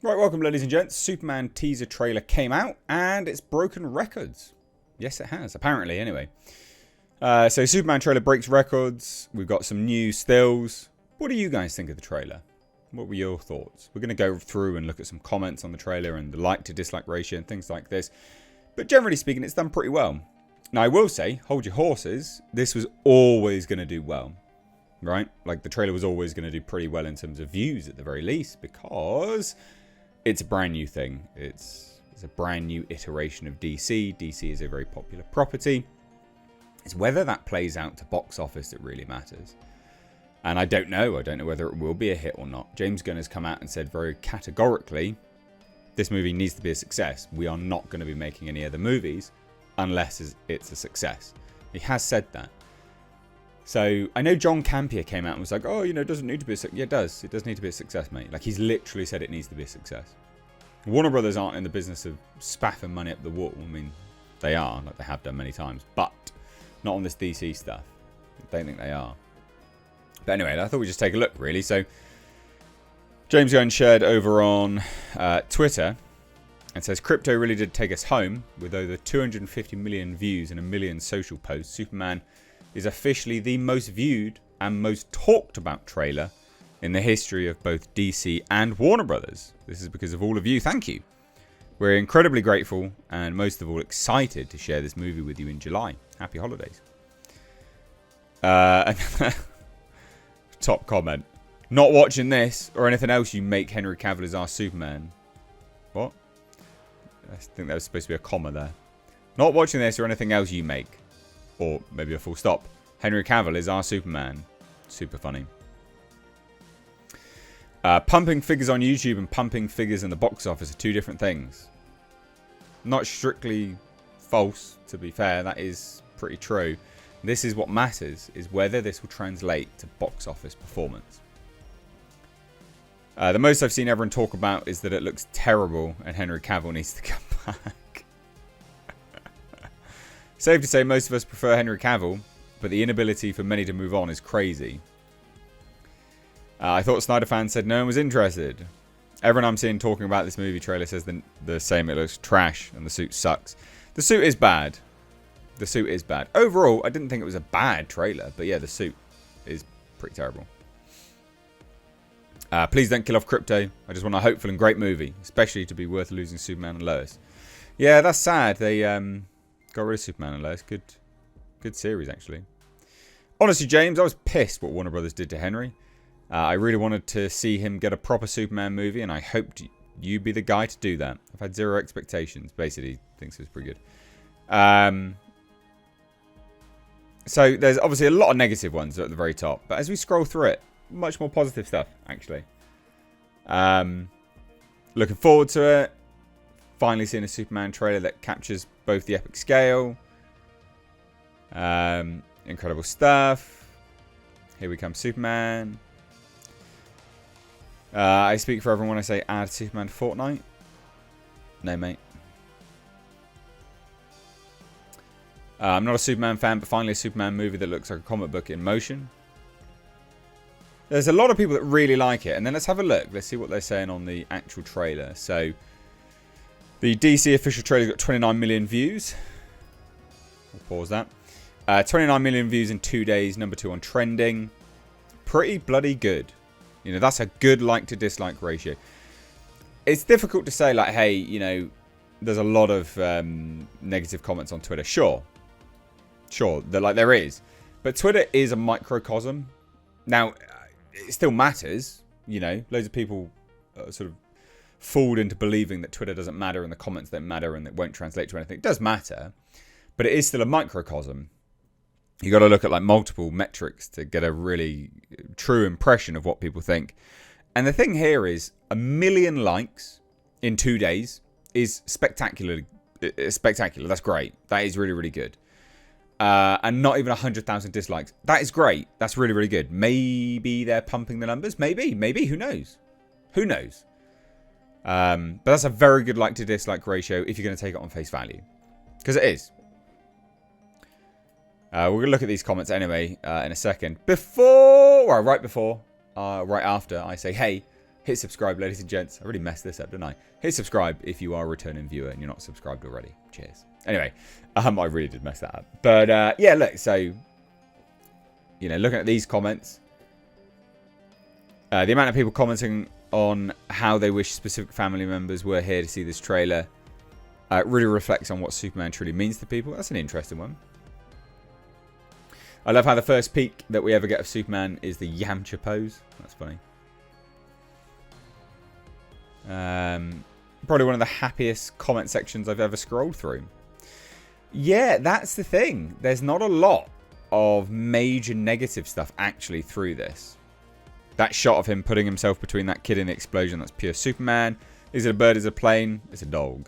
Right, welcome ladies and gents. Superman teaser trailer came out and it's broken records. Yes, it has, apparently, anyway. So Superman trailer breaks records. We've got some new stills. What do you guys think of the trailer? What were your thoughts? We're going to go through and look at some comments on the trailer and the like to dislike ratio and things like this. But generally speaking, it's done pretty well. Now, I will say, hold your horses, this was always going to do well. Right? Like, the trailer was always going to do pretty well in terms of views at the very least, because it's a brand new thing. It's a brand new iteration of DC. DC is a very popular property. It's whether that plays out to box office that really matters. And I don't know. I don't know whether it will be a hit or not. James Gunn has come out and said very categorically, this movie needs to be a success. We are not going to be making any other movies unless it's a success. He has said that. So I know John Campea came out and was like, oh, it doesn't need to be a success. Yeah, it does. It does need to be a success, mate. Like, he's literally said it needs to be a success. Warner Brothers aren't in the business of spaffing money up the wall. I mean, they are, like they have done many times, but not on this DC stuff. I don't think they are. But anyway, I thought we'd just take a look, really. So James Gunn shared over on Twitter and says, Crypto really did take us home with over 250 million views and 1 million social posts. Superman is officially the most viewed and most talked about trailer in the history of both DC and Warner Brothers. This is because of all of you. Thank you. We're incredibly grateful and most of all excited to share this movie with you in July. Happy holidays. Top comment. Not watching this or anything else you make Henry Cavill as our Superman. What? I think that was supposed to be a comma there. Not watching this or anything else you make. Or maybe a full stop. Henry Cavill is our Superman. Super funny. Pumping figures on YouTube and pumping figures in the box office are two different things. Not strictly false, to be fair. That is pretty true. This is what matters, is whether this will translate to box office performance. The most I've seen everyone talk about is that it looks terrible and Henry Cavill needs to come back. Safe to say most of us prefer Henry Cavill, but the inability for many to move on is crazy. I thought Snyder fans said no one was interested. Everyone I'm seeing talking about this movie trailer says the same. It looks trash and the suit sucks. The suit is bad. The suit is bad. Overall, I didn't think it was a bad trailer, but yeah, the suit is pretty terrible. Please don't kill off Crypto. I just want a hopeful and great movie, especially to be worth losing Superman and Lois. Yeah, that's sad. They got rid of Superman and Lois. Good series, actually. Honestly, James, I was pissed what Warner Brothers did to Henry. I really wanted to see him get a proper Superman movie, and I hoped you'd be the guy to do that. I've had zero expectations. Basically, thinks it was pretty good. So there's obviously a lot of negative ones at the very top, but as we scroll through it, much more positive stuff, actually. Looking forward to it. Finally seeing a Superman trailer that captures both the epic scale. Incredible stuff. Here we come, Superman. I speak for everyone when I say add Superman to Fortnite. No, mate. I'm not a Superman fan, but finally a Superman movie that looks like a comic book in motion. There's a lot of people that really like it. And then let's have a look. Let's see what they're saying on the actual trailer. So, the DC official trailer got 29 million views. We'll pause that. 29 million views in 2 days. Number 2 on trending. Pretty bloody good. That's a good like to dislike ratio. It's difficult to say, like, hey, there's a lot of negative comments on Twitter. Sure, there is. But Twitter is a microcosm. Now, it still matters. Loads of people sort of fooled into believing that Twitter doesn't matter and the comments don't matter and it won't translate to anything. It does matter, but it is still a microcosm. You got to look at like multiple metrics to get a really true impression of what people think. And the thing here is 1 million likes in 2 days is spectacular. That's great. That is really, really good. And not even 100,000 dislikes. That is great. That's really, really good. Maybe they're pumping the numbers. Maybe. Who knows? But that's a very good like to dislike ratio if you're going to take it on face value. Because it is. We're going to look at these comments anyway in a second. Right after I say, hey, Hit subscribe, ladies and gents. I really messed this up, didn't I? Hit subscribe if you are a returning viewer and you're not subscribed already. Cheers. Anyway, I really did mess that up. But yeah, look, so, you know, looking at these comments, the amount of people commenting on how they wish specific family members were here to see this trailer really reflects on what Superman truly means to people. That's an interesting one. I love how the first peek that we ever get of Superman is the Yamcha pose. That's funny. Probably one of the happiest comment sections I've ever scrolled through. Yeah, that's the thing. There's not a lot of major negative stuff actually through this. That shot of him putting himself between that kid and the explosion, that's pure Superman. Is it a bird? Is it a plane? It's a dog.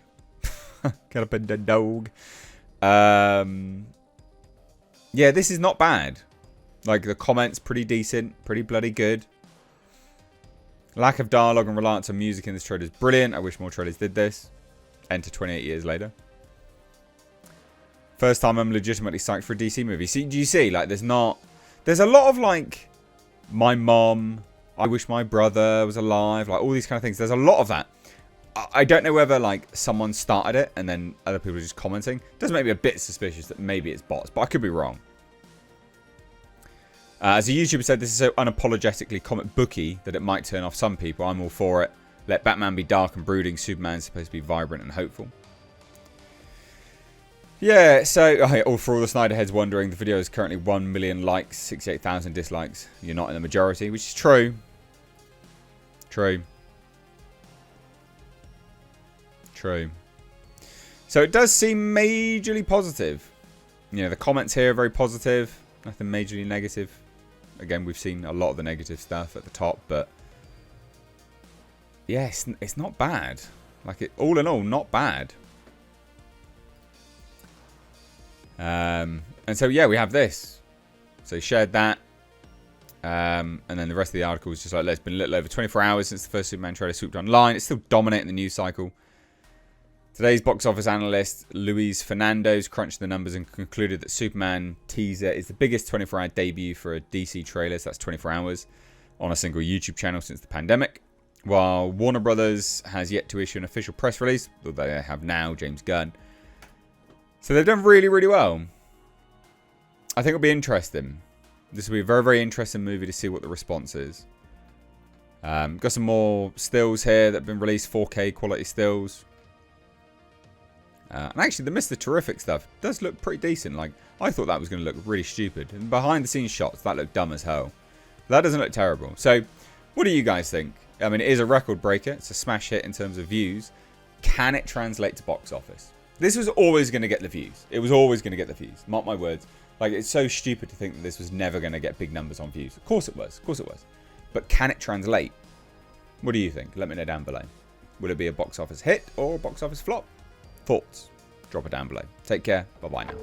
Gotta put the dog. Yeah, this is not bad. Like, the comments pretty decent, pretty bloody good. Lack of dialogue and reliance on music in this trailer is brilliant. I wish more trailers did this. Enter 28 years later. First time I'm legitimately psyched for a DC movie. See, do you see? Like, there's a lot of, like, my mom, I wish my brother was alive. Like, all these kind of things. There's a lot of that. I don't know whether, like, someone started it and then other people are just commenting. It does make me a bit suspicious that maybe it's bots, but I could be wrong. As a YouTuber said, this is so unapologetically comic booky that it might turn off some people. I'm all for it. Let Batman be dark and brooding. Superman's supposed to be vibrant and hopeful. Yeah, so for all the Snyder heads wondering, the video is currently 1 million likes, 68,000 dislikes. You're not in the majority, which is true. True. True. So it does seem majorly positive. You know, the comments here are very positive. Nothing majorly negative. Again, we've seen a lot of the negative stuff at the top, but yeah, it's not bad. Like, all in all, not bad. And so, yeah, we have this. So, shared that. And then the rest of the article is just like, it's been a little over 24 hours since the first Superman trailer swooped online. It's still dominating the news cycle. Today's box office analyst, Luis Fernandez, crunched the numbers and concluded that Superman teaser is the biggest 24-hour debut for a DC trailer, so that's 24 hours, on a single YouTube channel since the pandemic. While Warner Brothers has yet to issue an official press release, although they have now, James Gunn. So they've done really, really well. I think it'll be interesting. This will be a very, very interesting movie to see what the response is. Got some more stills here that have been released, 4K quality stills. And actually, the Mr. Terrific stuff does look pretty decent. Like, I thought that was going to look really stupid. And behind the scenes shots, that looked dumb as hell. That doesn't look terrible. So, what do you guys think? I mean, it is a record breaker. It's a smash hit in terms of views. Can it translate to box office? This was always going to get the views. It was always going to get the views. Mark my words. Like, it's so stupid to think that this was never going to get big numbers on views. Of course it was. Of course it was. But can it translate? What do you think? Let me know down below. Will it be a box office hit or a box office flop? Thoughts? Drop it down below. Take care. Bye-bye now.